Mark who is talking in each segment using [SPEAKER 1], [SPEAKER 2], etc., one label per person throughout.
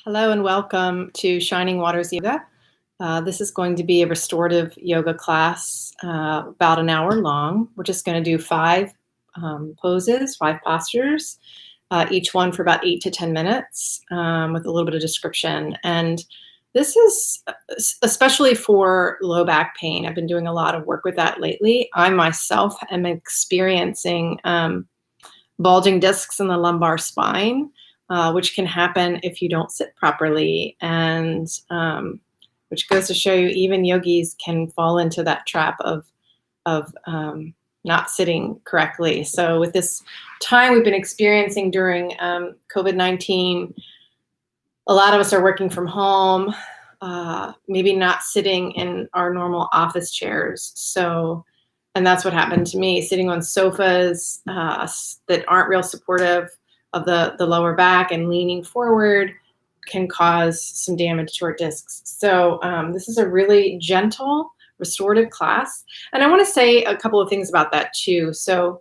[SPEAKER 1] Hello and welcome to Shining Waters Yoga. This is going to be a restorative yoga class, about an hour long. We're just going to do five poses, five postures, each one for about 8 to 10 minutes with a little bit of description. And this is especially for low back pain. I've been doing a lot of work with that lately. I myself am experiencing bulging discs in the lumbar spine, which can happen if you don't sit properly, and which goes to show you even yogis can fall into that trap of not sitting correctly. So with this time we've been experiencing during COVID-19, a lot of us are working from home, maybe not sitting in our normal office chairs. And that's what happened to me, sitting on sofas that aren't real supportive of the lower back and leaning forward can cause some damage to our discs. So this is a really gentle restorative class. And I want to say a couple of things about that too. So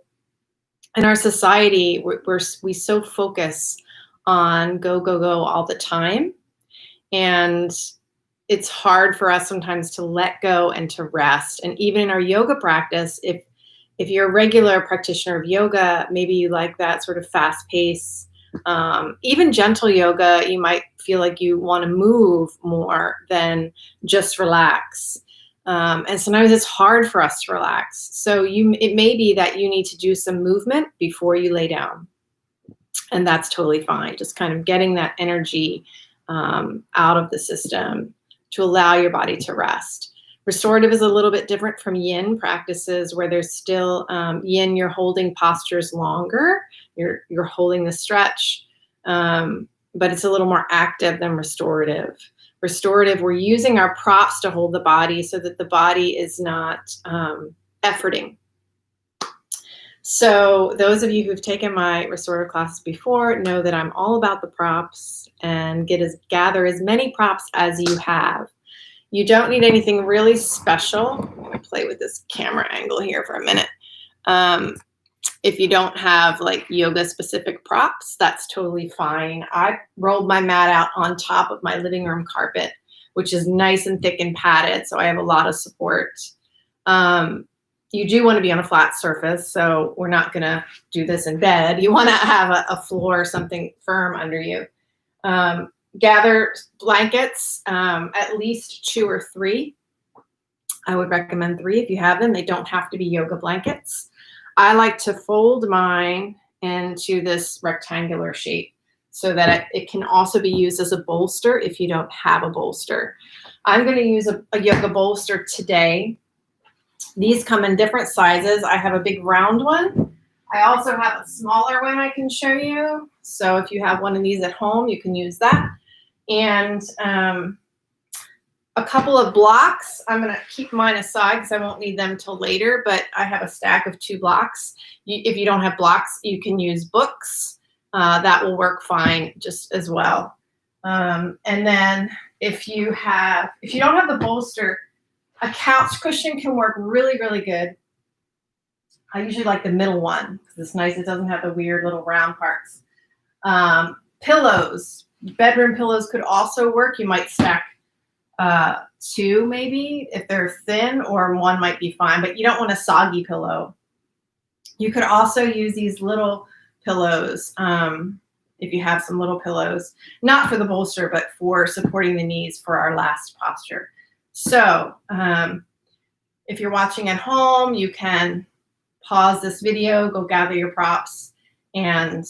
[SPEAKER 1] in our society, we so focus on go, go, go all the time. And it's hard for us sometimes to let go and to rest. And even in our yoga practice, if you're a regular practitioner of yoga, maybe you like that sort of fast pace. Even gentle yoga, you might feel like you want to move more than just relax. And sometimes it's hard for us to relax. So it may be that you need to do some movement before you lay down. And that's totally fine. Just kind of getting that energy out of the system to allow your body to rest. Restorative is a little bit different from yin practices, where there's still yin, you're holding postures longer, you're holding the stretch, but it's a little more active than restorative. Restorative, we're using our props to hold the body so that the body is not efforting. So those of you who've taken my restorative classes before know that I'm all about the props and gather as many props as you have. You don't need anything really special. I'm going to play with this camera angle here for a minute. If you don't have like yoga specific props, that's totally fine. I rolled my mat out on top of my living room carpet, which is nice and thick and padded, so I have a lot of support. You do want to be on a flat surface, so we're not going to do this in bed. You want to have a floor, something firm under you. Gather blankets, at least 2 or 3. I would recommend 3 if you have them. They don't have to be yoga blankets. I like to fold mine into this rectangular shape so that it can also be used as a bolster if you don't have a bolster. I'm going to use a yoga bolster today. These come in different sizes. I have a big round one. I also have a smaller one I can show you. So if you have one of these at home, you can use that. And a couple of blocks. I'm going to keep mine aside because I won't need them till later, but I have a stack of 2 blocks. If you don't have blocks, you can use books. That will work fine just as well. And then if you don't have the bolster, a couch cushion can work really, really good. I usually like the middle one because it's nice. It doesn't have the weird little round parts. Pillows, bedroom pillows could also work. You might stack 2 maybe if they're thin, or 1 might be fine, but you don't want a soggy pillow. You could also use these little pillows if you have some little pillows, not for the bolster, but for supporting the knees for our last posture. So if you're watching at home, you can pause this video, go gather your props, and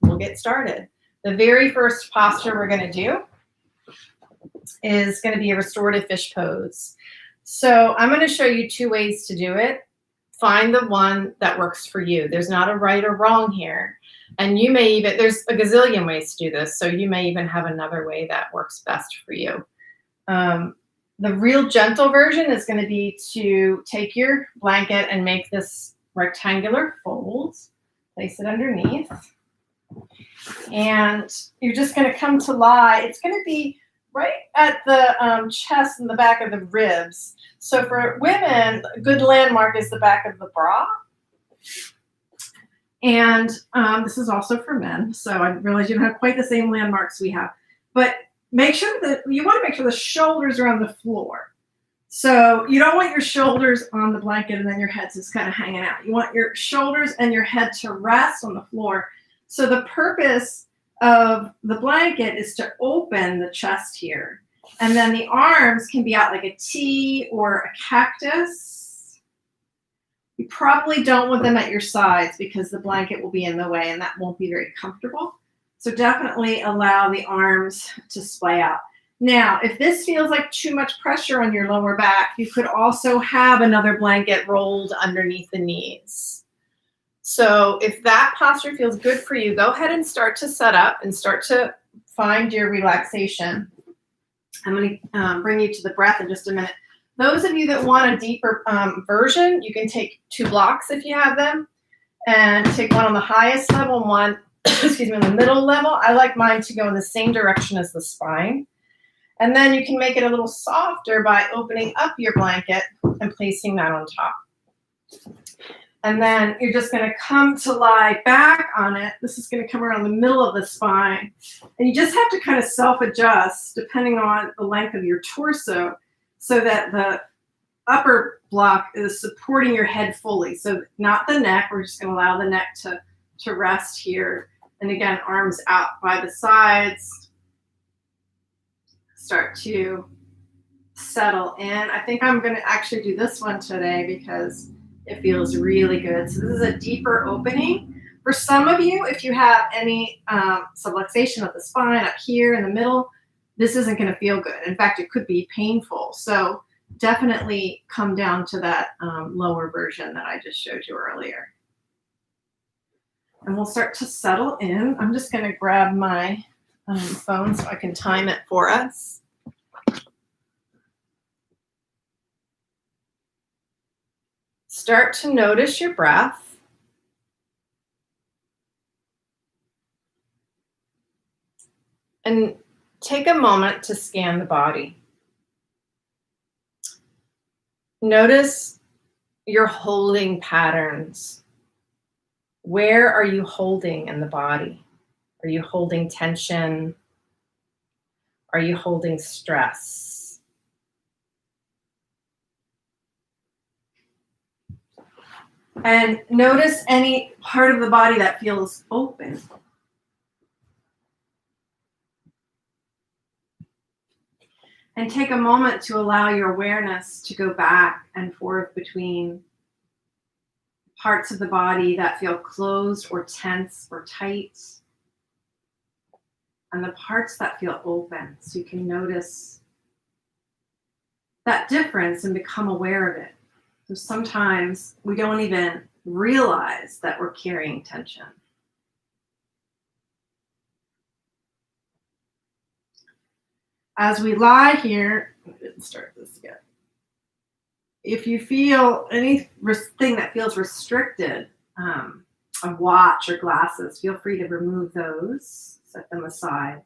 [SPEAKER 1] we'll get started. The very first posture we're going to do is going to be a restorative fish pose. So I'm going to show you 2 ways to do it. Find the one that works for you. There's not a right or wrong here. And there's a gazillion ways to do this, so you may even have another way that works best for you. The real gentle version is going to be to take your blanket and make this rectangular fold, place it underneath, and you're just going to come to lie. It's going to be right at the chest and the back of the ribs. So for women, a good landmark is the back of the bra. And this is also for men. So I realize you don't have quite the same landmarks we have.
[SPEAKER 2] But make sure that you want to make sure the shoulders are on the floor. So you don't want your shoulders on the blanket and then your head's just kind of hanging out. You want your shoulders and your head to rest on the floor. So the purpose of the blanket is to open the chest here. And then the arms can be out like a T or a cactus. You probably don't want them at your sides because the blanket will be in the way and that won't be very comfortable. So definitely allow the arms to splay out. Now, if this feels like too much pressure on your lower back, you could also have another blanket rolled underneath the knees. So if that posture feels good for you, go ahead and start to set up and start to find your relaxation. I'm going to bring you to the breath in just a minute. Those of you that want a deeper version, you can take 2 blocks if you have them and take one on the highest level and one, excuse me, on the middle level. I like mine to go in the same direction as the spine. And then you can make it a little softer by opening up your blanket and placing that on top. And then you're just going to come to lie back on it. This is going to come around the middle of the spine. And you just have to kind of self-adjust depending on the length of your torso so that the upper block is supporting your head fully. So not the neck. We're just going to allow the neck to rest here. And again, arms out by the sides. Start to settle in. I think I'm going to actually do this one today because it feels really good. So this is a deeper opening. For some of you, if you have any subluxation of the spine up here in the middle, this isn't going to feel good. In fact, it could be painful. So definitely come down to that lower version that I just showed you earlier. And we'll start to settle in. I'm just going to grab my phone so I can time it for us. Start to notice your breath. And take a moment to scan the body. Notice your holding patterns. Where are you holding in the body? Are you holding tension? Are you holding stress? And notice any part of the body that feels open. And take a moment to allow your awareness to go back and forth between parts of the body that feel closed or tense or tight, and the parts that feel open. So you can notice that difference and become aware of it. So sometimes we don't even realize that we're carrying tension. As we lie here, let's start this again. If you feel anything that feels restricted, a watch or glasses, feel free to remove those, set them aside.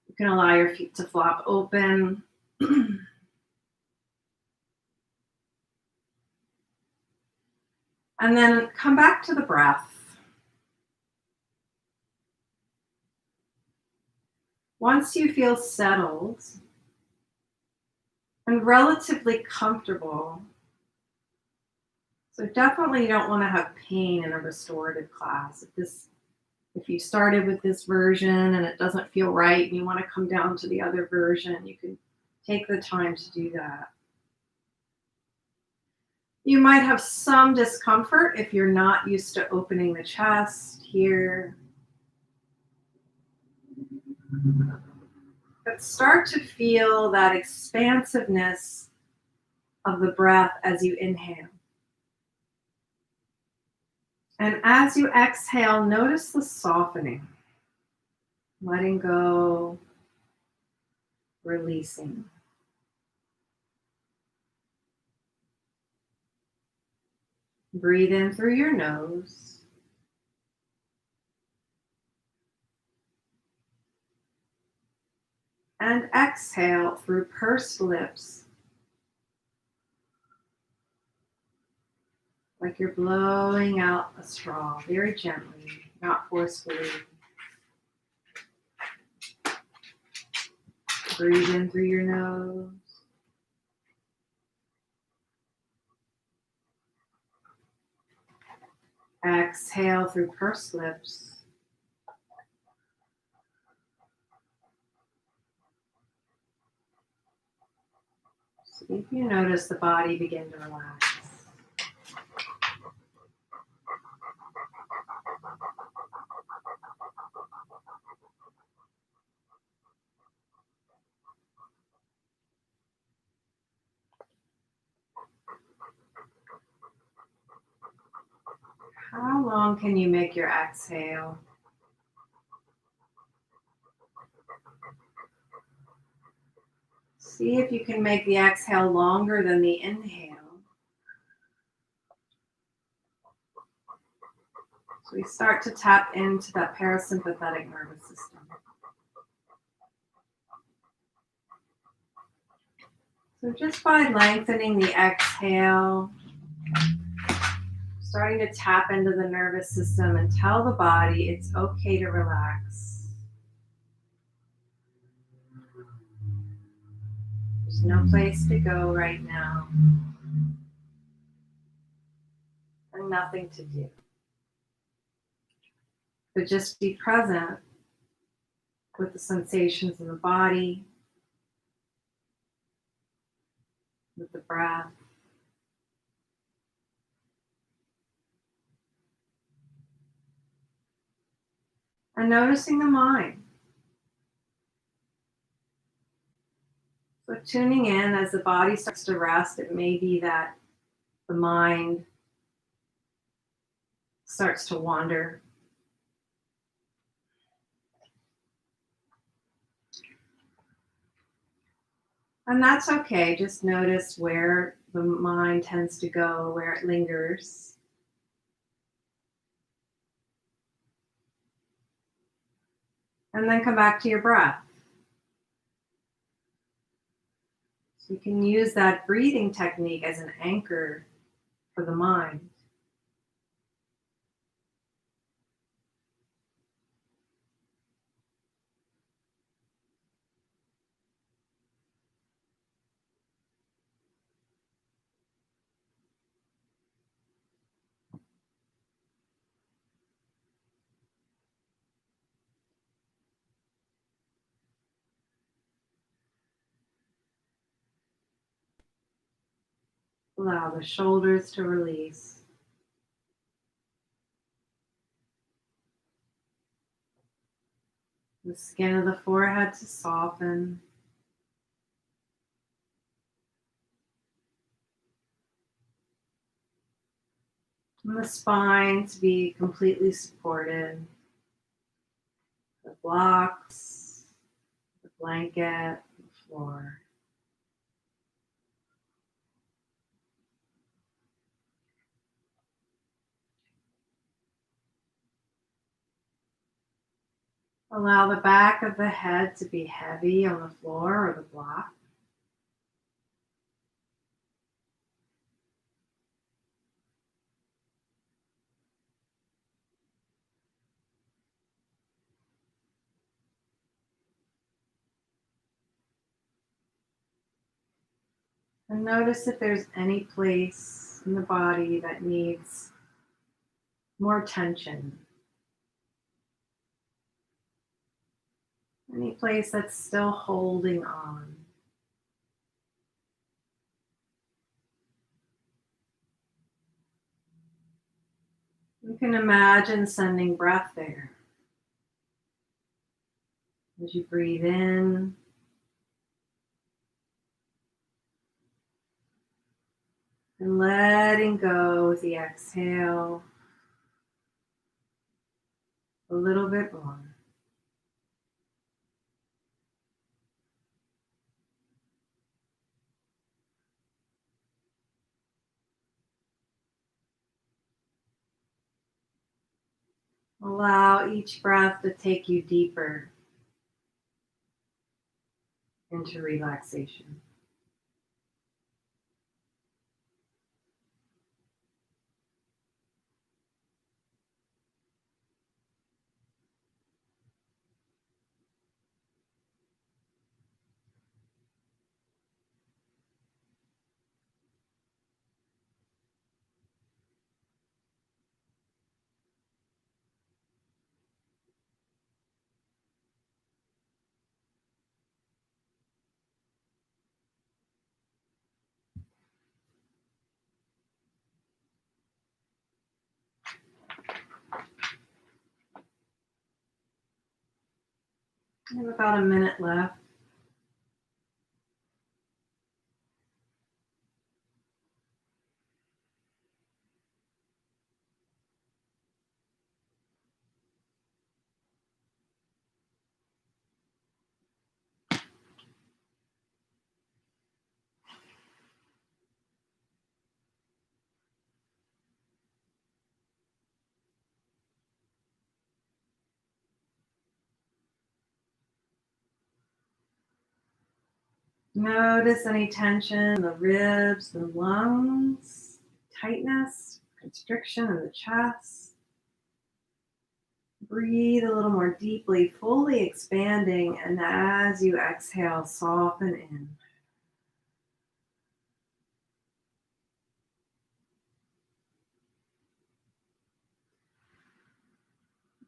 [SPEAKER 2] You can allow your feet to flop open. And then come back to the breath. Once you feel settled and relatively comfortable, so definitely you don't want to have pain in a restorative class. If you started with this version and it doesn't feel right and you want to come down to the other version, you can take the time to do that. You might have some discomfort if you're not used to opening the chest here. But start to feel that expansiveness of the breath as you inhale. And as you exhale, notice the softening, letting go, releasing. Breathe in through your nose. And exhale through pursed lips, like you're blowing out a straw very gently, not forcefully. Breathe in through your nose. Exhale through pursed lips. See if you notice the body begin to relax. How long can you make your exhale? See if you can make the exhale longer than the inhale. So we start to tap into that parasympathetic nervous system. So just by lengthening the exhale, starting to tap into the nervous system and tell the body it's okay to relax. There's no place to go right now, and nothing to do. But just be present with the sensations in the body, with the breath. And noticing the mind. So tuning in as the body starts to rest, it may be that the mind starts to wander. And that's okay. Just notice where the mind tends to go, where it lingers. And then come back to your breath. So you can use that breathing technique as an anchor for the mind. Allow the shoulders to release. The skin of the forehead to soften. And the spine to be completely supported. The blocks, the blanket, the floor. Allow the back of the head to be heavy on the floor or the block. And notice if there's any place in the body that needs more tension. Any place that's still holding on. You can imagine sending breath there. As you breathe in, and letting go with the exhale a little bit more. Allow each breath to take you deeper into relaxation. I have about a minute left. Notice any tension in the ribs, the lungs, tightness, constriction in the chest. Breathe a little more deeply, fully expanding, and as you exhale, soften in.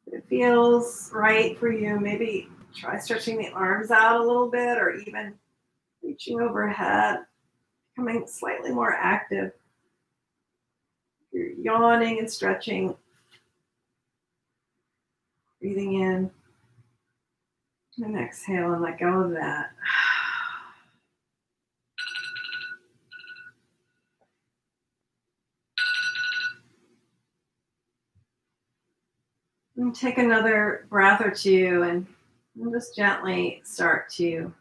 [SPEAKER 2] If it feels right for you, maybe try stretching the arms out a little bit or even reaching overhead, becoming slightly more active. You're yawning and stretching, breathing in, and exhale and let go of that. And take another breath or two and just gently start to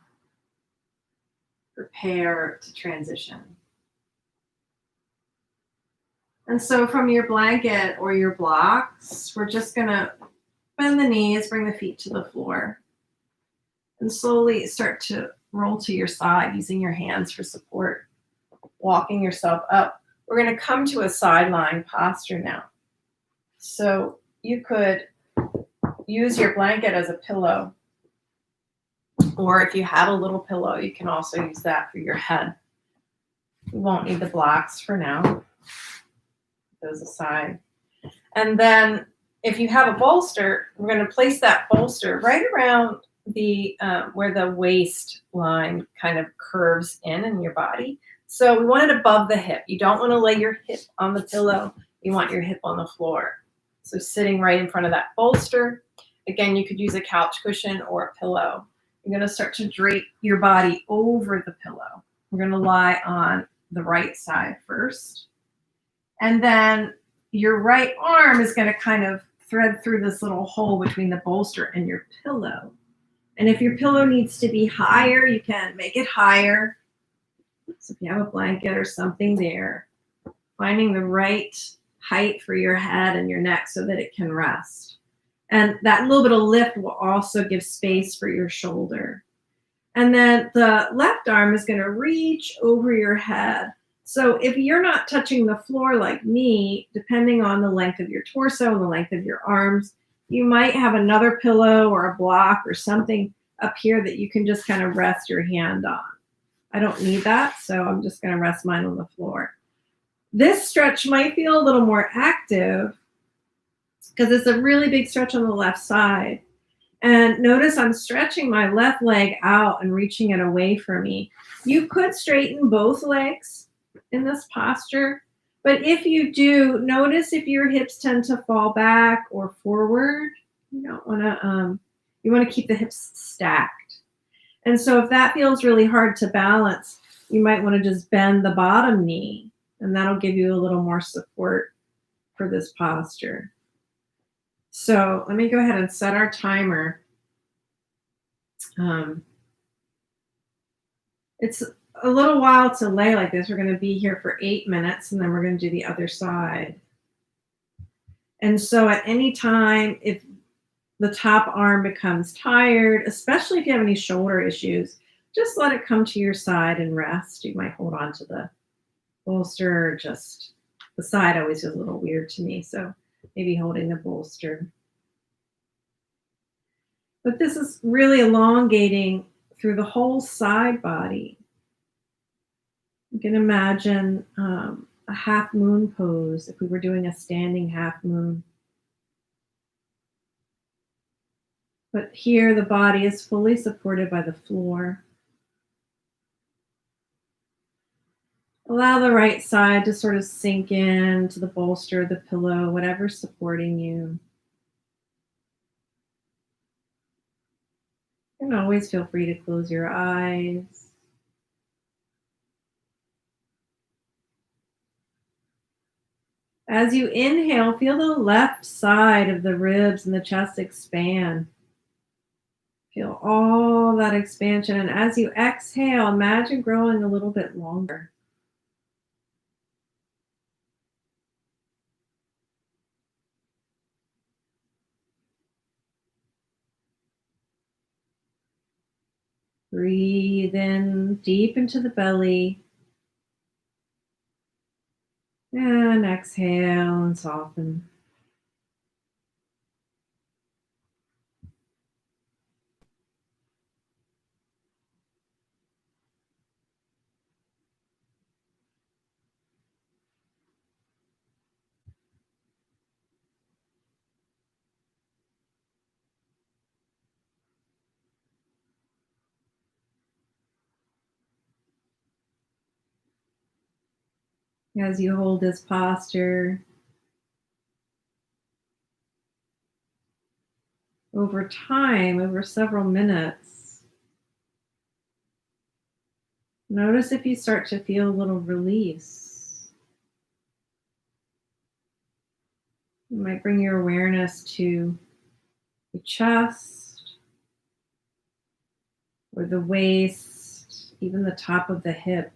[SPEAKER 2] prepare to transition. And so from your blanket or your blocks, we're just going to bend the knees, bring the feet to the floor, and slowly start to roll to your side using your hands for support, walking yourself up. We're going to come to a side lying posture now. So you could use your blanket as a pillow, or if you have a little pillow, you can also use that for your head. You won't need the blocks for now. Put those aside. And then if you have a bolster, we're going to place that bolster right around the where the waist line kind of curves in your body. So we want it above the hip. You don't want to lay your hip on the pillow. You want your hip on the floor. So sitting right in front of that bolster. Again, you could use a couch cushion or a pillow. You're going to start to drape your body over the pillow. We're going to lie on the right side first. And then your right arm is going to kind of thread through this little hole between the bolster and your pillow. And if your pillow needs to be higher, you can make it higher. So if you have a blanket or something there, finding the right height for your head and your neck so that it can rest. And that little bit of lift will also give space for your shoulder. And then the left arm is going to reach over your head. So if you're not touching the floor like me, depending on the length of your torso and the length of your arms, you might have another pillow or a block or something up here that you can just kind of rest your hand on. I don't need that, so I'm just going to rest mine on the floor. This stretch might feel a little more active because it's a really big stretch on the left side. And notice I'm stretching my left leg out and reaching it away from me. You could straighten both legs in this posture, but if you do, notice if your hips tend to fall back or forward. You don't want to, you want to keep the hips stacked. And so if that feels really hard to balance, you might want to just bend the bottom knee, and that'll give you a little more support for this posture. So let me go ahead and set our timer. It's a little while to lay like this. We're going to be here for 8 minutes, and then we're going to do the other side. And so at any time, if the top arm becomes tired, especially if you have any shoulder issues, just let it come to your side and rest. You might hold on to the bolster, or just the side always feels a little weird to me. So maybe holding the bolster. But this is really elongating through the whole side body. You can imagine a half moon pose if we were doing a standing half moon. But here the body is fully supported by the floor. Allow the right side to sort of sink in to the bolster, the pillow, whatever's supporting you. You can always feel free to close your eyes. As you inhale, feel the left side of the ribs and the chest expand. Feel all that expansion. And as you exhale, imagine growing a little bit longer. Breathe in deep into the belly and exhale and soften. As you hold this posture, over time, over several minutes, notice if you start to feel a little release. You might bring your awareness to the chest or the waist, even the top of the hip.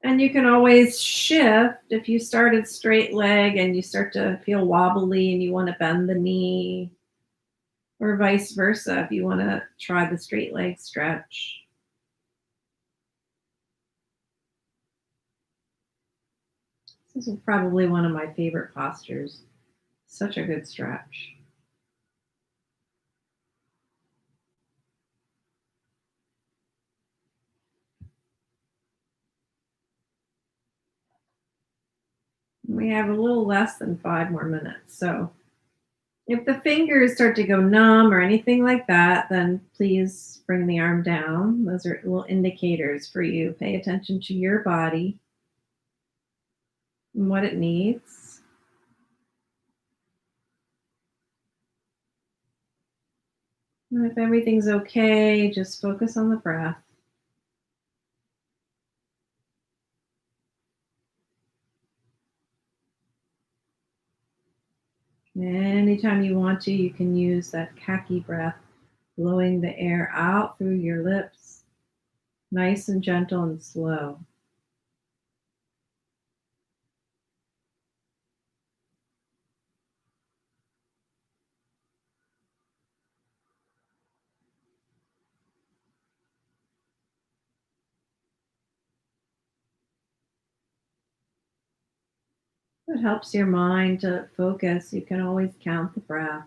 [SPEAKER 2] And you can always shift if you started straight leg and you start to feel wobbly and you want to bend the knee, or vice versa if you want to try the straight leg stretch. This is probably one of my favorite postures. Such a good stretch. We have a little less than 5 more minutes. So if the fingers start to go numb or anything like that, then please bring the arm down. Those are little indicators for you. Pay attention to your body and what it needs. And if everything's okay, just focus on the breath. Anytime you want to, you can use that khaki breath, blowing the air out through your lips, nice and gentle and slow. It helps your mind to focus. You can always count the breath.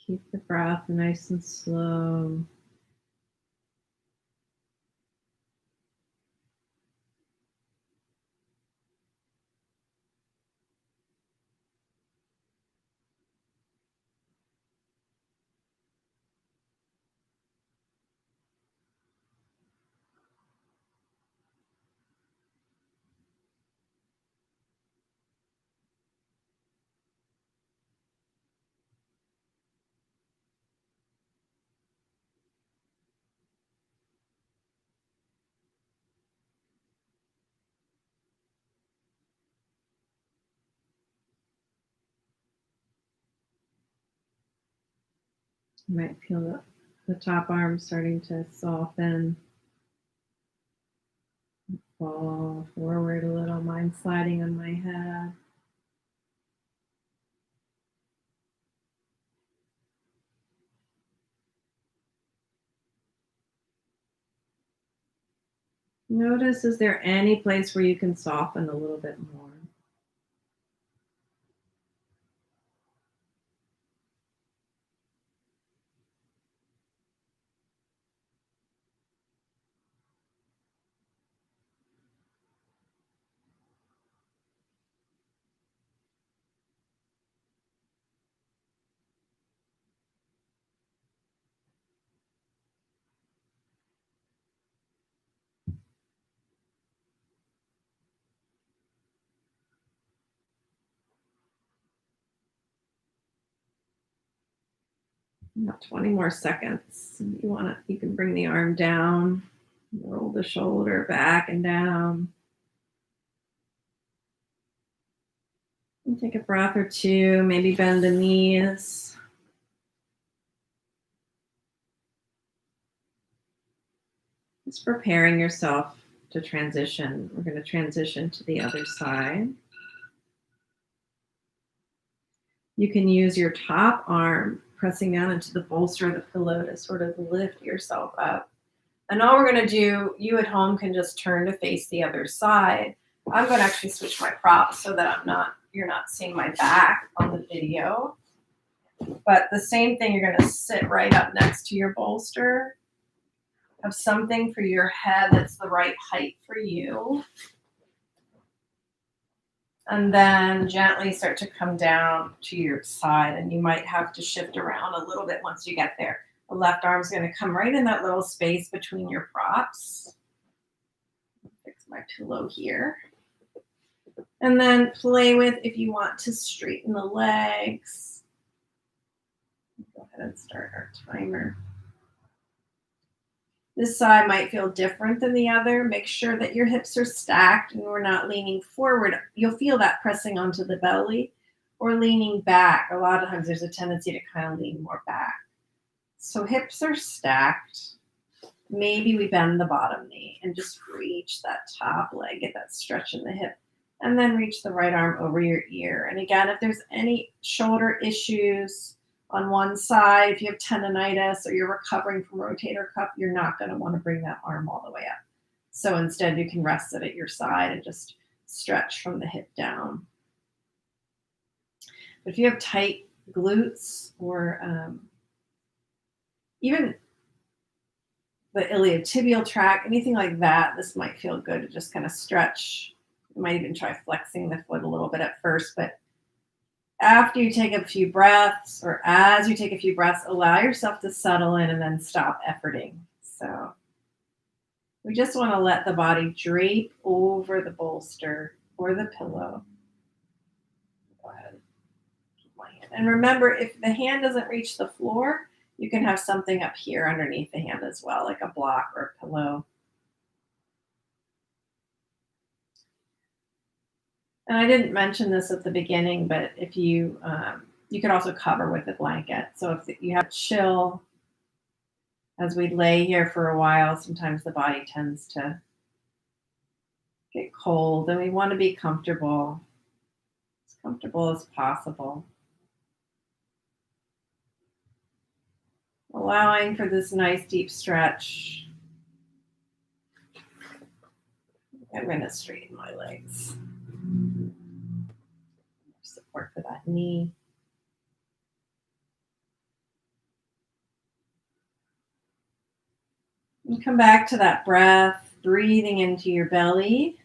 [SPEAKER 2] Keep the breath nice and slow. You might feel the top arm starting to soften, fall forward a little, mine sliding on my head. Notice, is there any place where you can soften a little bit more? About 20 more seconds. You can bring the arm down, roll the shoulder back and down. And take a breath or two, maybe bend the knees. Just preparing yourself to transition. We're going to transition to the other side. You can use your top arm pressing down into the bolster of the pillow to sort of lift yourself up. And all we're going to do, you at home can just turn to face the other side. I'm going to actually switch my props so that you're not seeing my back on the video. But the same thing, you're going to sit right up next to your bolster. Have something for your head that's the right height for you. And then gently start to come down to your side, and you might have to shift around a little bit once you get there. The left arm is going to come right in that little space between your props. Fix my pillow here. And then play with, if you want to straighten the legs. Go ahead and start our timer. This side might feel different than the other. Make sure that your hips are stacked and we're not leaning forward. You'll feel that pressing onto the belly or leaning back. A lot of times there's a tendency to kind of lean more back. So hips are stacked. Maybe we bend the bottom knee and just reach that top leg, get that stretch in the hip, and then reach the right arm over your ear. And again, if there's any shoulder issues on one side, if you have tendonitis or you're recovering from rotator cuff, you're not going to want to bring that arm all the way up. So instead, you can rest it at your side and just stretch from the hip down. But if you have tight glutes or even the iliotibial tract, anything like that, this might feel good to just kind of stretch. You might even try flexing the foot a little bit at first, but after you take a few breaths, or as you take a few breaths, allow yourself to settle in and then stop efforting. So we just want to let the body drape over the bolster or the pillow. Go ahead. Keep my hand. And remember, if the hand doesn't reach the floor, you can have something up here underneath the hand as well, like a block or a pillow. And I didn't mention this at the beginning, but if you could also cover with a blanket. So if you have chill, as we lay here for a while, sometimes the body tends to get cold, and we want to be comfortable, as comfortable as possible. Allowing for this nice deep stretch. I'm going to straighten my legs. Support for that knee. And come back to that breath, breathing into your belly.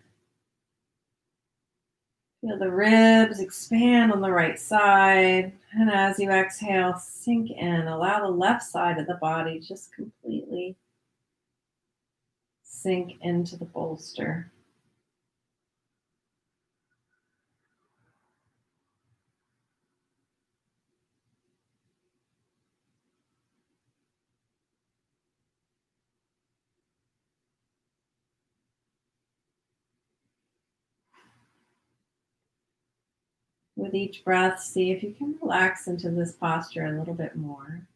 [SPEAKER 2] Feel the ribs expand on the right side. And as you exhale, sink in. Allow the left side of the body just completely sink into the bolster. With each breath, see if you can relax into this posture a little bit more.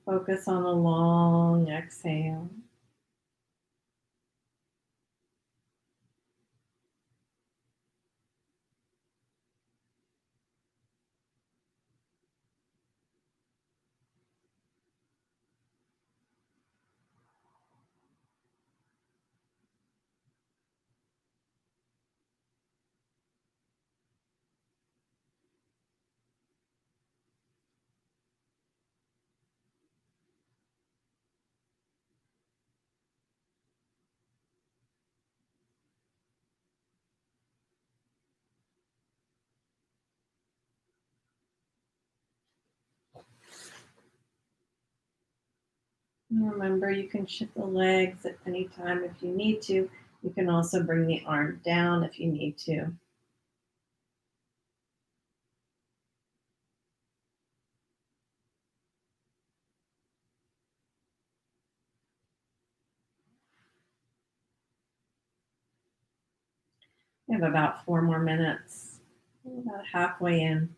[SPEAKER 2] Focus on a long exhale. And remember, you can shift the legs at any time if you need to. You can also bring the arm down if you need to. We have about 4 more minutes. We're about halfway in.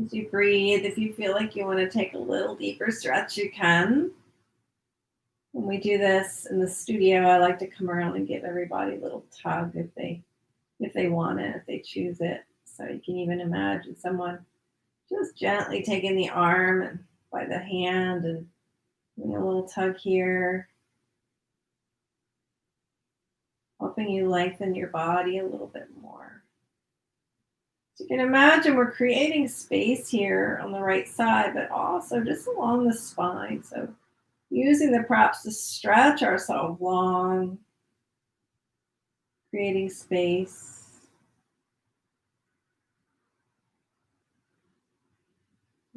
[SPEAKER 2] As you breathe, if you feel like you want to take a little deeper stretch, you can. When we do this in the studio, I like to come around and give everybody a little tug if they want it, if they choose it. So you can even imagine someone just gently taking the arm and by the hand and doing a little tug here, helping you lengthen your body a little bit more. So you can imagine we're creating space here on the right side, but also just along the spine. So using the props to stretch ourselves long, creating space.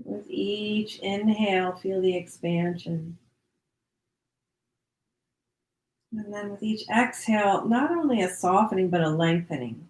[SPEAKER 2] With each inhale, feel the expansion. And then with each exhale, not only a softening, but a lengthening.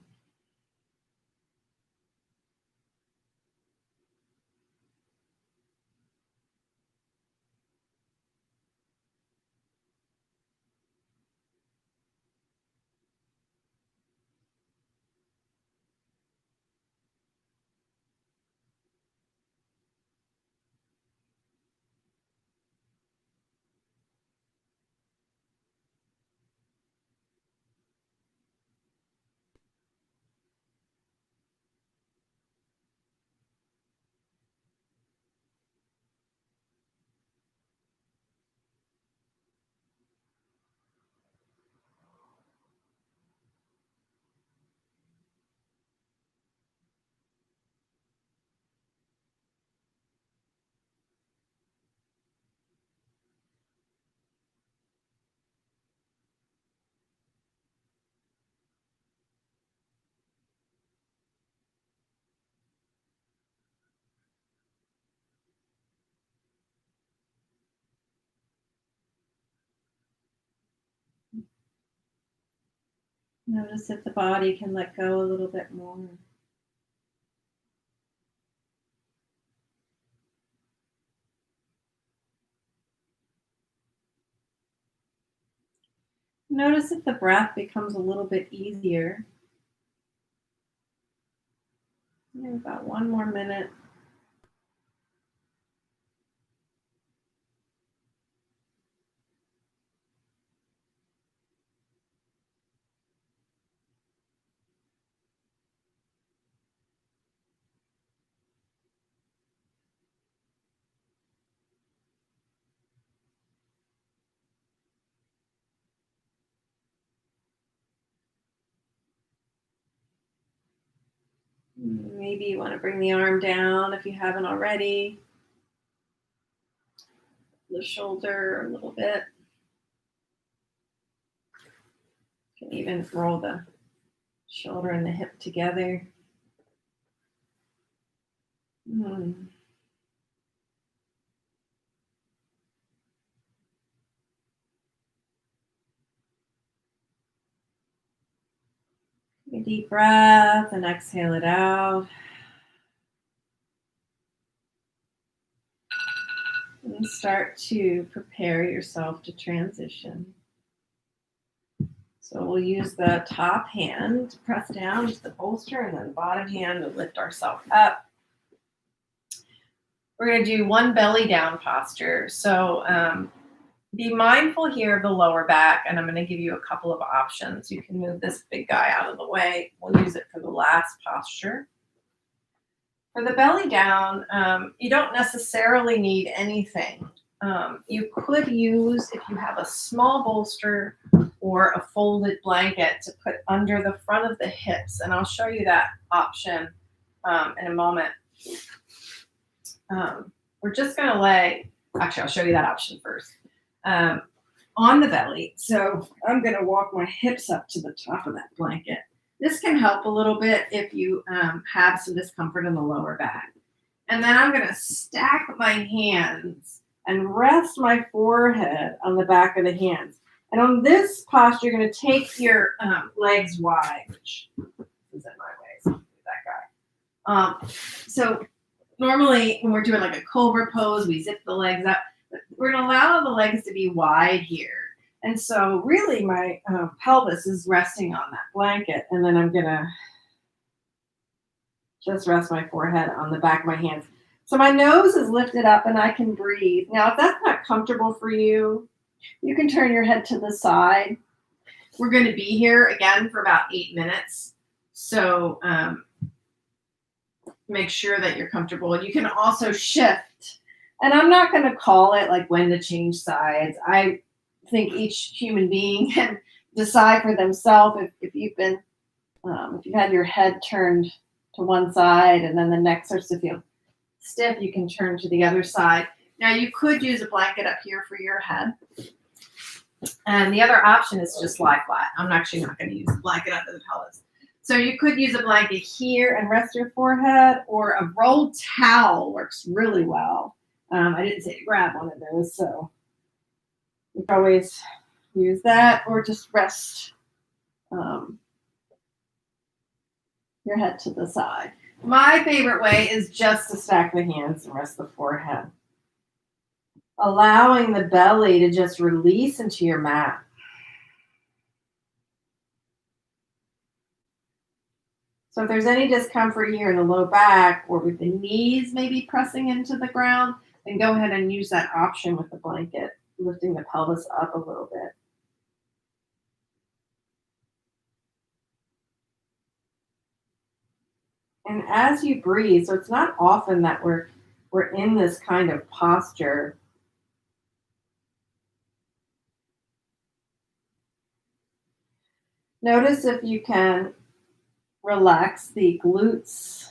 [SPEAKER 2] Notice if the body can let go a little bit more. Notice if the breath becomes a little bit easier. We have about 1 more minute. Maybe you want to bring the arm down if you haven't already. The shoulder a little bit. You can even roll the shoulder and the hip together. Take a deep breath and exhale it out. And start to prepare yourself to transition. So we'll use the top hand to press down to the bolster and then the bottom hand to lift ourselves up. We're going to do one belly down posture. So be mindful here of the lower back, and I'm going to give you a couple of options. You can move this big guy out of the way. We'll use it for the last posture. For the belly down, you don't necessarily need anything. You could use, if you have a small bolster or a folded blanket, to put under the front of the hips, and I'll show you that option in a moment. We're just going to lay, actually, I'll show you that option first, on the belly. So I'm going to walk my hips up to the top of that blanket. This can help a little bit if you have some discomfort in the lower back. And then I'm going to stack my hands and rest my forehead on the back of the hands. And on this posture, you're going to take your legs wide, which is in my way, so I'll do that guy. So normally when we're doing like a cobra pose, we zip the legs up. But we're going to allow the legs to be wide here. And so really my pelvis is resting on that blanket. And then I'm going to just rest my forehead on the back of my hands. So my nose is lifted up and I can breathe. Now, if that's not comfortable for you, you can turn your head to the side. We're going to be here again for about 8 minutes. So make sure that you're comfortable. You can also shift. And I'm not going to call it like when to change sides. I think each human being can decide for themselves if you've been, if you've had your head turned to one side and then the neck starts to feel stiff, you can turn to the other side. Now you could use a blanket up here for your head. And the other option is to just lie flat. I'm actually not going to use a blanket under the pelvis. So you could use a blanket here and rest your forehead, or a rolled towel works really well. I didn't say to grab one of those, so you can always use that, or just rest your head to the side. My favorite way is just to stack the hands and rest the forehead, allowing the belly to just release into your mat. So if there's any discomfort here in the low back or with the knees maybe pressing into the ground, then go ahead and use that option with the blanket, lifting the pelvis up a little bit. And as you breathe, so it's not often that we're in this kind of posture. Notice if you can relax the glutes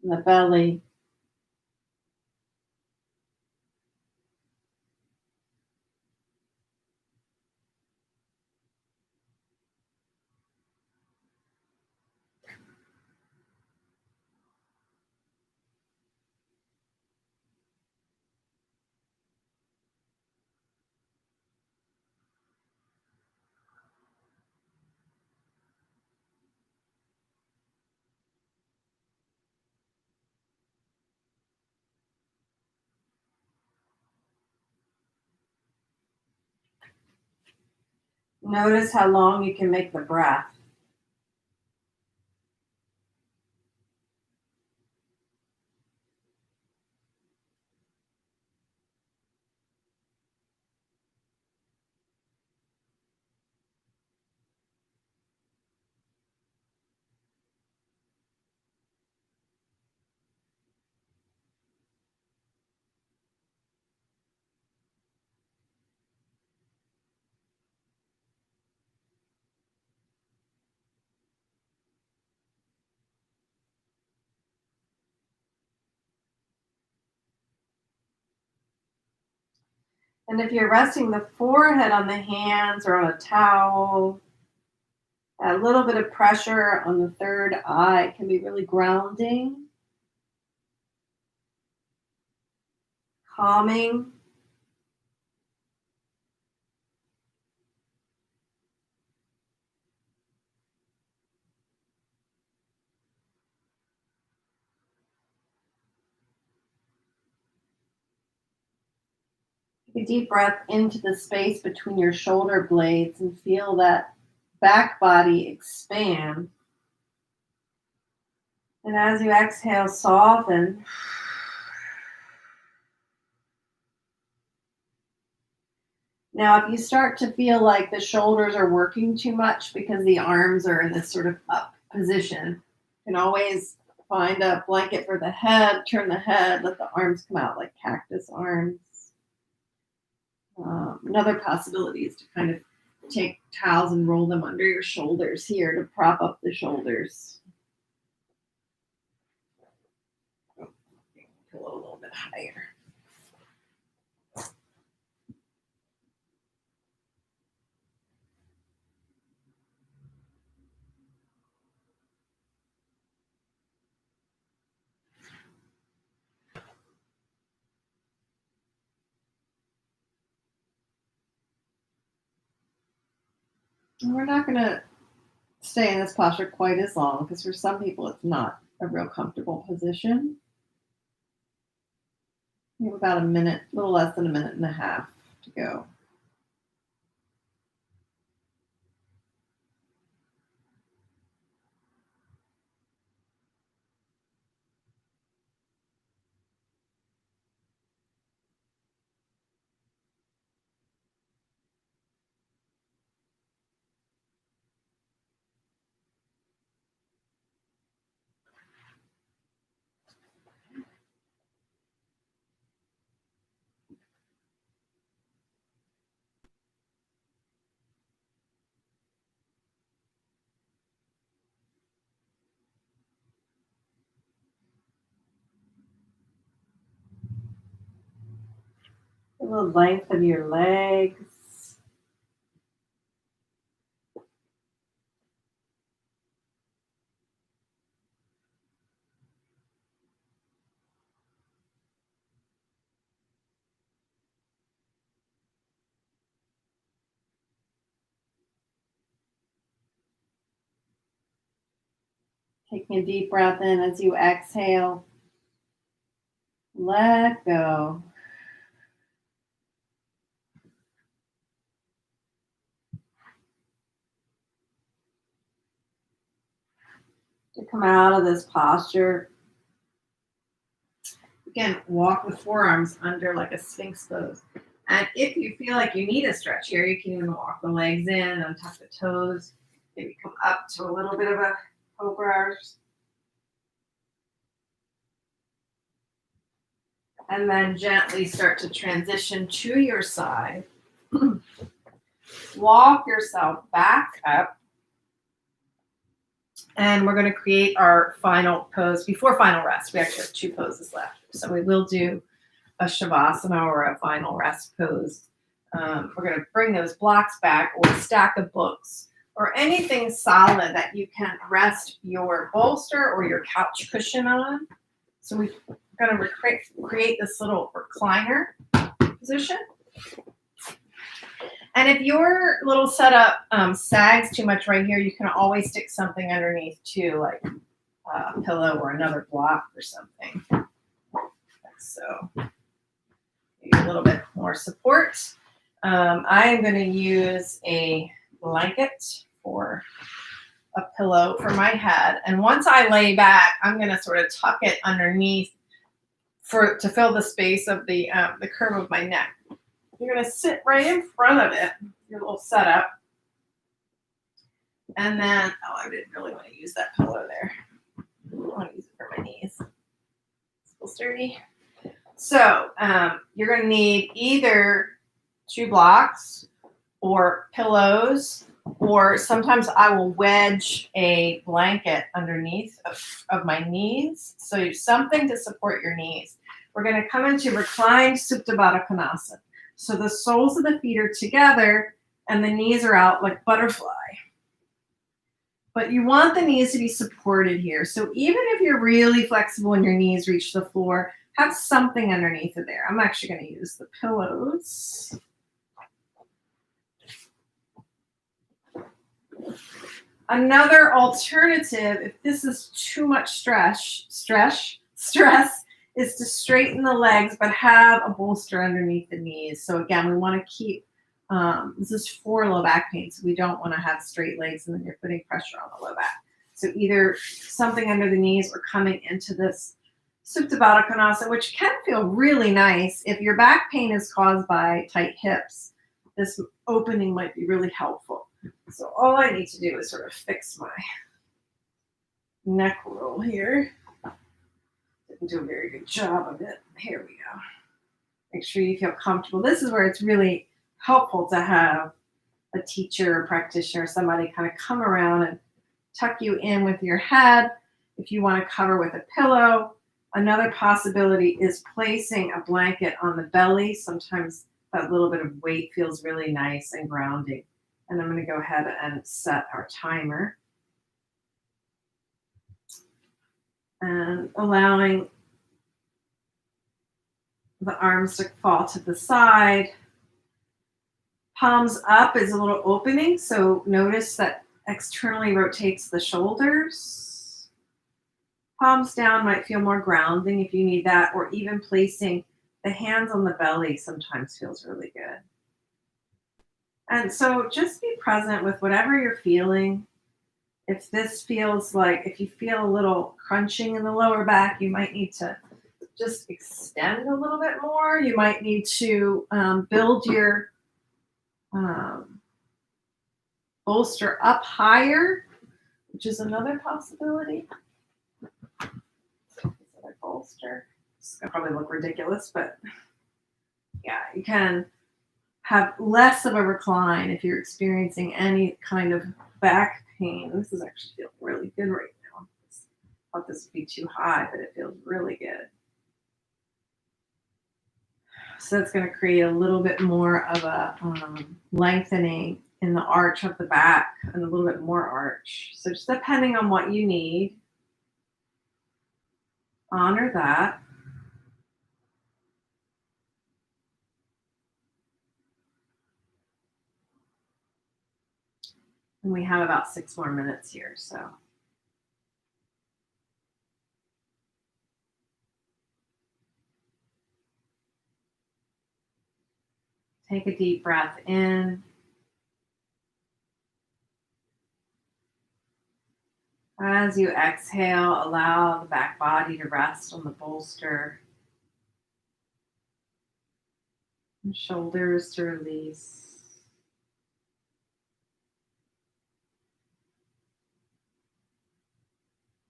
[SPEAKER 2] and the belly. Notice how long you can make the breath. And if you're resting the forehead on the hands or on a towel, a little bit of pressure on the third eye can be really grounding, calming. Take a deep breath into the space between your shoulder blades and feel that back body expand. And as you exhale, soften. Now, if you start to feel like the shoulders are working too much because the arms are in this sort of up position, you can always find a blanket for the head, turn the head, let the arms come out like cactus arms. Another possibility is to kind of take towels and roll them under your shoulders here to prop up the shoulders. Pillow a little bit higher. And we're not going to stay in this posture quite as long because for some people it's not a real comfortable position. We have about a minute, a little less than a minute and a half to go. A little length of your legs. Taking a deep breath in as you exhale. Let go. To come out of this posture, again, walk the forearms under like a sphinx pose. And if you feel like you need a stretch here, you can even walk the legs in and tuck the toes. Maybe come up to a little bit of a cobra arch. And then gently start to transition to your side. Walk yourself back up. And we're going to create our final pose before final rest. We actually have 2 poses left. So we will do a shavasana or a final rest pose. We're going to bring those blocks back or a stack of books or anything solid that you can rest your bolster or your couch cushion on. So we're going to create this little recliner position. And if your little setup sags too much right here, you can always stick something underneath too, like a pillow or another block or something. So maybe a little bit more support. I'm going to use a blanket for a pillow for my head. And once I lay back, I'm going to sort of tuck it underneath to fill the space of the curve of my neck. You're going to sit right in front of it, your little setup. And then, I didn't really want to use that pillow there. I want to use it for my knees. It's a little sturdy. So you're going to need either 2 blocks or pillows, or sometimes I will wedge a blanket underneath of my knees. So you have something to support your knees. We're going to come into reclined Supta Baddha Konasana. So the soles of the feet are together and the knees are out like butterfly. But you want the knees to be supported here. So even if you're really flexible and your knees reach the floor, have something underneath of there. I'm actually going to use the pillows. Another alternative, if this is too much stress, is to straighten the legs, but have a bolster underneath the knees. So again, we want to keep, this is for low back pain, so we don't want to have straight legs and then you're putting pressure on the low back. So either something under the knees or coming into this Supta Baddha Konasana, which can feel really nice. If your back pain is caused by tight hips, this opening might be really helpful. So all I need to do is sort of fix my neck roll here. Didn't do a very good job of it. Here we go. Make sure you feel comfortable. This is where it's really helpful to have a teacher or practitioner, somebody kind of come around and tuck you in with your head. If you want to cover with a pillow, another possibility is placing a blanket on the belly. Sometimes that little bit of weight feels really nice and grounding. And I'm going to go ahead and set our timer. And allowing the arms to fall to the side. Palms up is a little opening, so notice that externally rotates the shoulders. Palms down might feel more grounding if you need that, or even placing the hands on the belly sometimes feels really good. And so just be present with whatever you're feeling. If this feels like, if you feel a little crunching in the lower back, you might need to just extend a little bit more. You might need to build your bolster up higher, which is another possibility. Another bolster. It's gonna probably look ridiculous, but yeah, you can have less of a recline if you're experiencing any kind of back pain. This is actually feeling really good right now. I thought this would be too high, but it feels really good. So that's going to create a little bit more of a lengthening in the arch of the back and a little bit more arch. So just depending on what you need, honor that. And we have about 6 more minutes here, so. Take a deep breath in. As you exhale, allow the back body to rest on the bolster. And shoulders to release.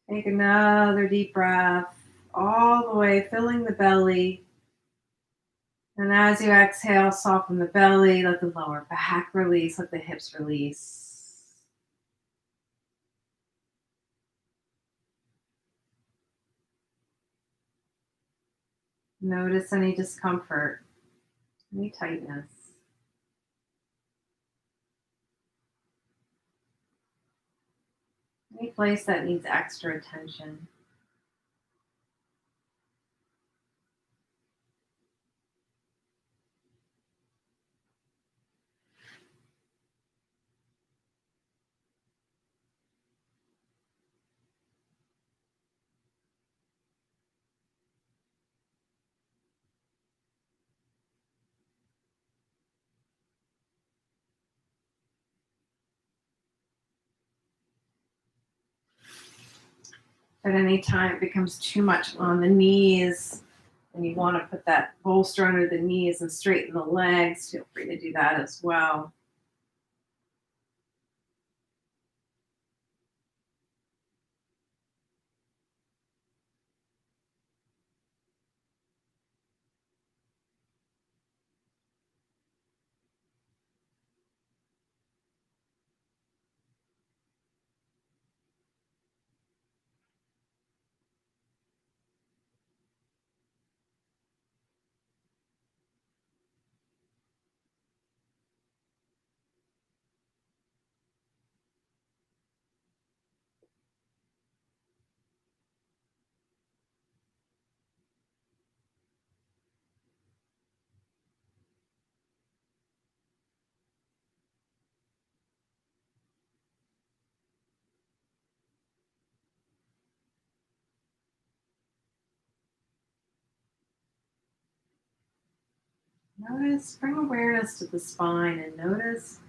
[SPEAKER 2] Take another deep breath all the way, filling the belly. And as you exhale, soften the belly, let the lower back release, let the hips release. Notice any discomfort, any tightness. Any place that needs extra attention. At any time it becomes too much on the knees and you want to put that bolster under the knees and straighten the legs, feel free to do that as well.
[SPEAKER 1] Notice, bring awareness to the spine and notice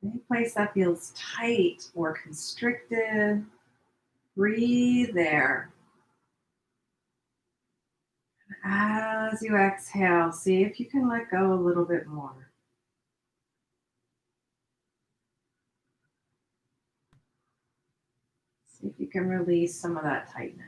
[SPEAKER 1] any place that feels tight or constricted. Breathe there. As you exhale, see if you can let go a little bit more. See if you can release some of that tightness.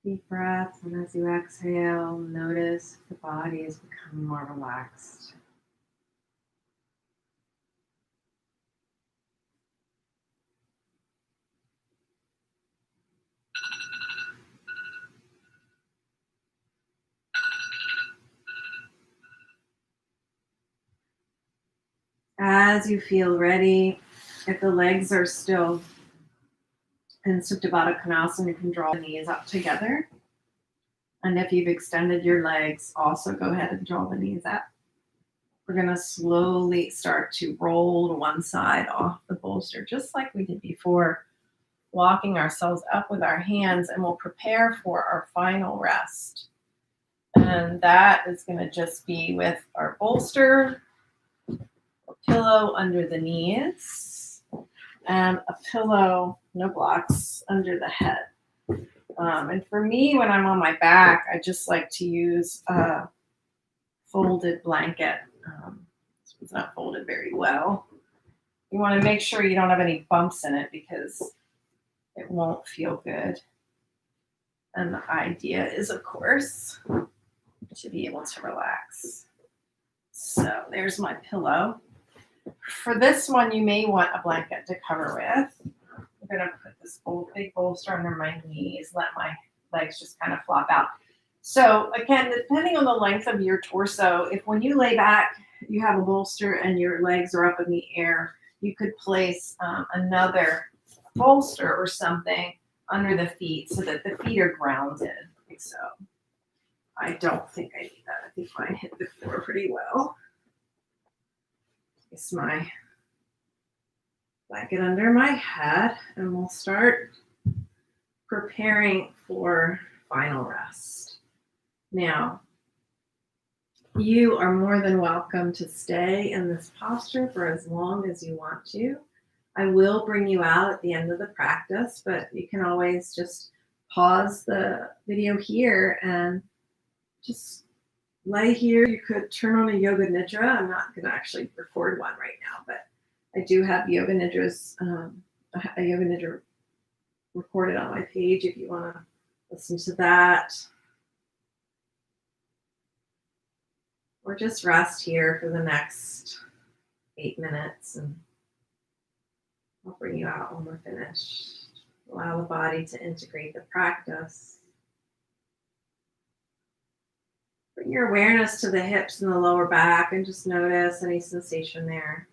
[SPEAKER 1] Deep breaths, and as you exhale, notice the body is becoming more relaxed. As you feel ready, if the legs are still in Supta Baddha Konasana, you can draw the knees up together. And if you've extended your legs, also go ahead and draw the knees up. We're going to slowly start to roll to one side off the bolster, just like we did before, walking ourselves up with our hands, and we'll prepare for our final rest. And that is going to just be with our bolster, a pillow under the knees, and a pillow, no blocks, under the head. And for me, when I'm on my back, I just like to use a folded blanket. It's not folded very well. You want to make sure you don't have any bumps in it because it won't feel good. And the idea is, of course, to be able to relax.
[SPEAKER 2] So there's my pillow. For this one, you may want a blanket to cover with. I'm gonna put this big bolster under my knees, let my legs just kind of flop out. So again, depending on the length of your torso, if when you lay back, you have a bolster and your legs are up in the air, you could place another bolster or something under the feet so that the feet are grounded. So I don't think I need that. I think mine hit the floor pretty well. It's my blanket under my head, and we'll start preparing for final rest. Now, you are more than welcome to stay in this posture for as long as you want to. I will bring you out at the end of the practice, but you can always just pause the video here and just lay here. You could turn on a yoga nidra. I'm not going to actually record one right now, but I do have yoga nidras, a yoga nidra recorded on my page if you want to listen to that. Or just rest here for the next 8 minutes and I'll bring you out when we're finished. Allow the body to integrate the practice. Bring your awareness to the hips and the lower back and just notice any sensation there.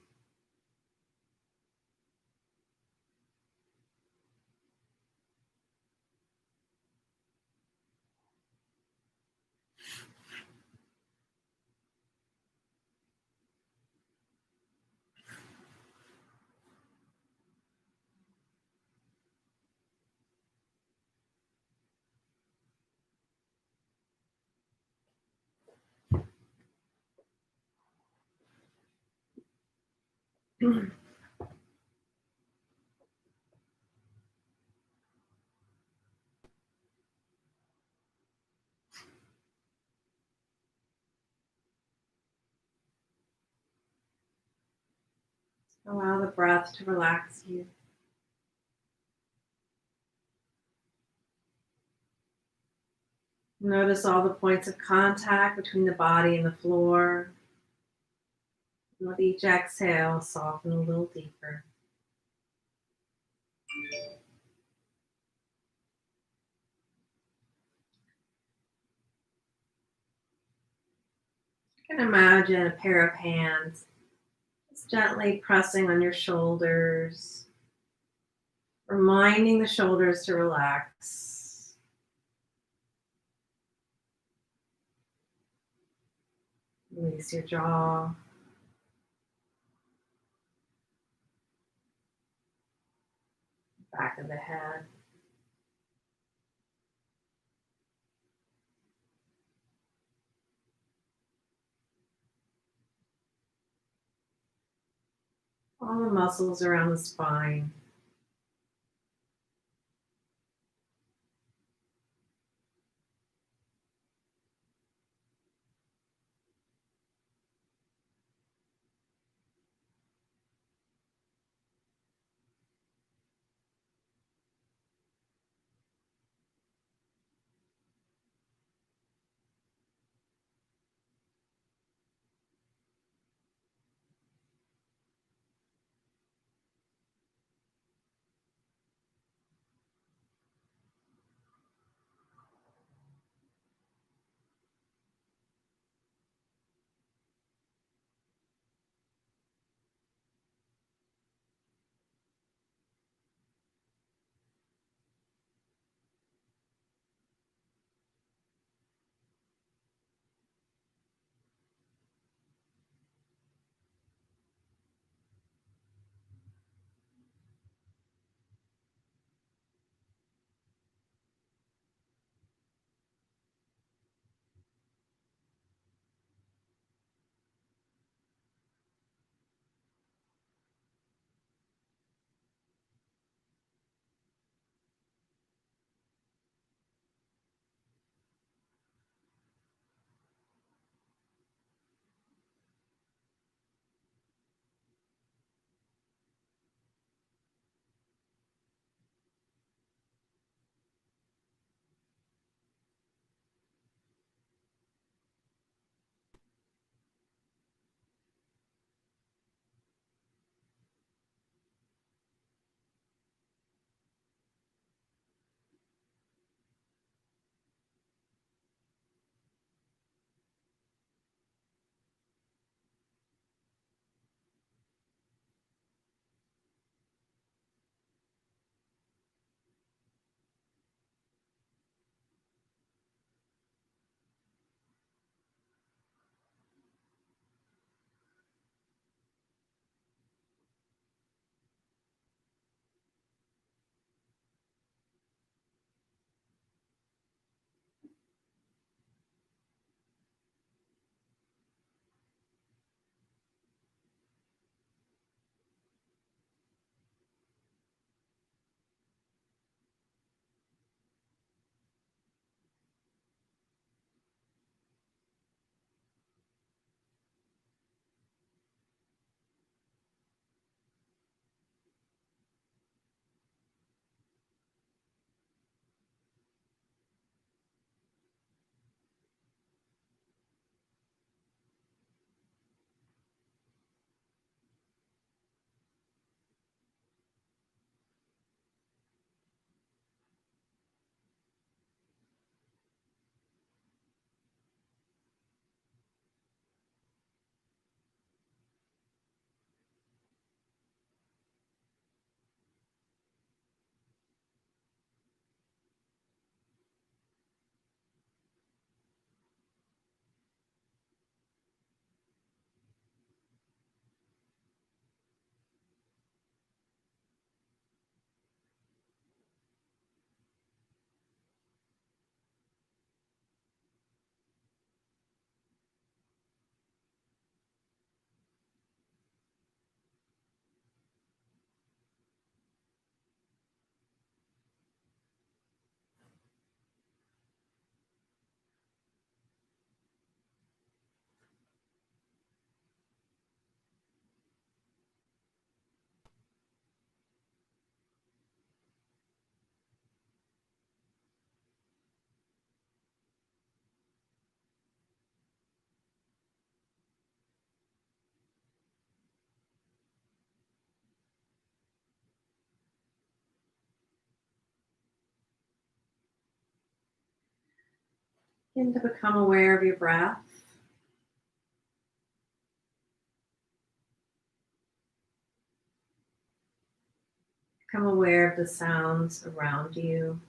[SPEAKER 2] Allow the breath to relax you. Notice all the points of contact between the body and the floor. And with each exhale, soften a little deeper. You can imagine a pair of hands just gently pressing on your shoulders, reminding the shoulders to relax. Release your jaw. Back of the head. All the muscles around the spine.
[SPEAKER 1] Begin to become aware of your breath. Become aware of the sounds around you,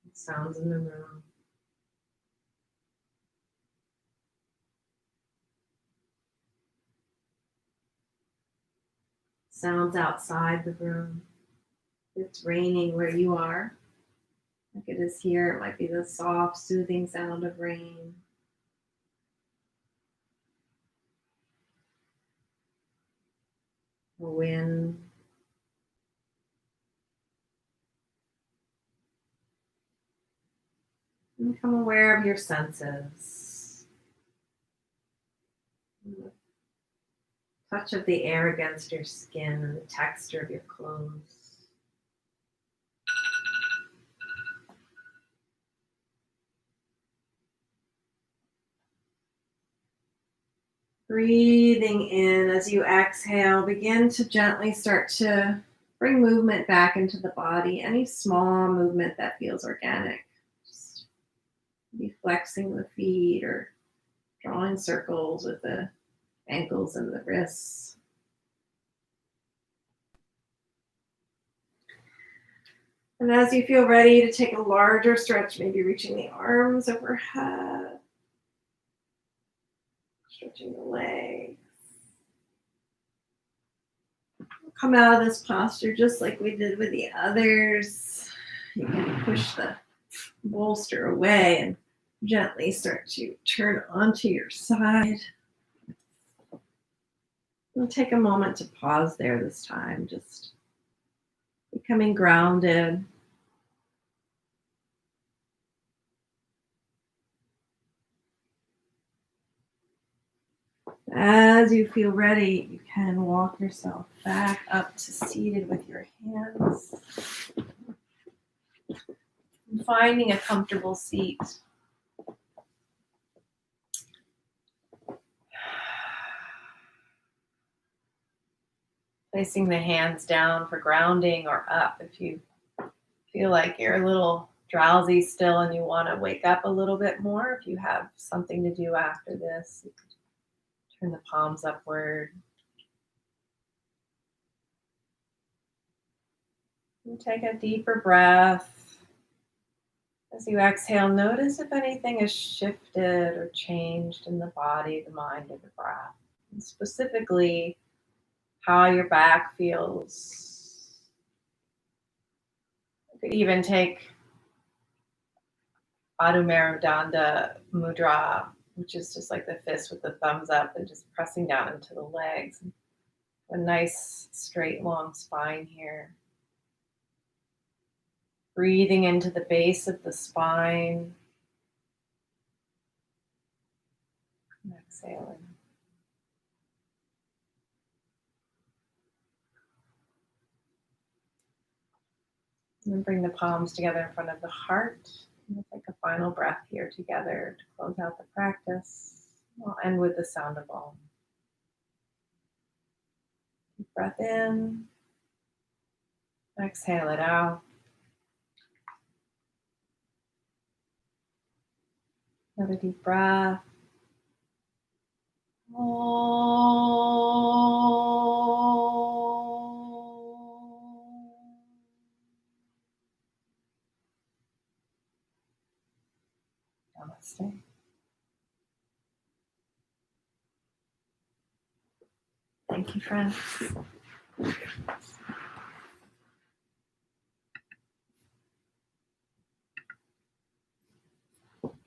[SPEAKER 1] the sounds in the room. Sounds outside the room. If it's raining where you are, like it is here, it might be the soft, soothing sound of rain. The wind. And become aware of your senses. The touch of the air against your skin and the texture of your clothes. Breathing in as you exhale, begin to gently start to bring movement back into the body. Any small movement that feels organic. Just be flexing the feet or drawing circles with the ankles and the wrists. And as you feel ready to take a larger stretch, maybe reaching the arms overhead, stretching the legs. Come out of this posture just like we did with the others. You can push the bolster away and gently start to turn onto your side. And take a moment to pause there this time, just becoming grounded. As you feel ready, you can walk yourself back up to seated with your hands. And finding a comfortable seat. Placing the hands down for grounding or up if you feel like you're a little drowsy still and you want to wake up a little bit more. If you have something to do after this, you could turn the palms upward. And take a deeper breath. As you exhale, notice if anything has shifted or changed in the body, the mind, or the breath. And specifically, how your back feels. You could even take Adho Marudanda Mudra, which is just like the fist with the thumbs up and just pressing down into the legs. A nice, straight, long spine here. Breathing into the base of the spine. And exhaling. And then bring the palms together in front of the heart. And we'll take a final breath here together to close out the practice. We'll end with the sound of Om. Deep breath in. Exhale it out. Another deep breath. Namaste. Thank you, friends.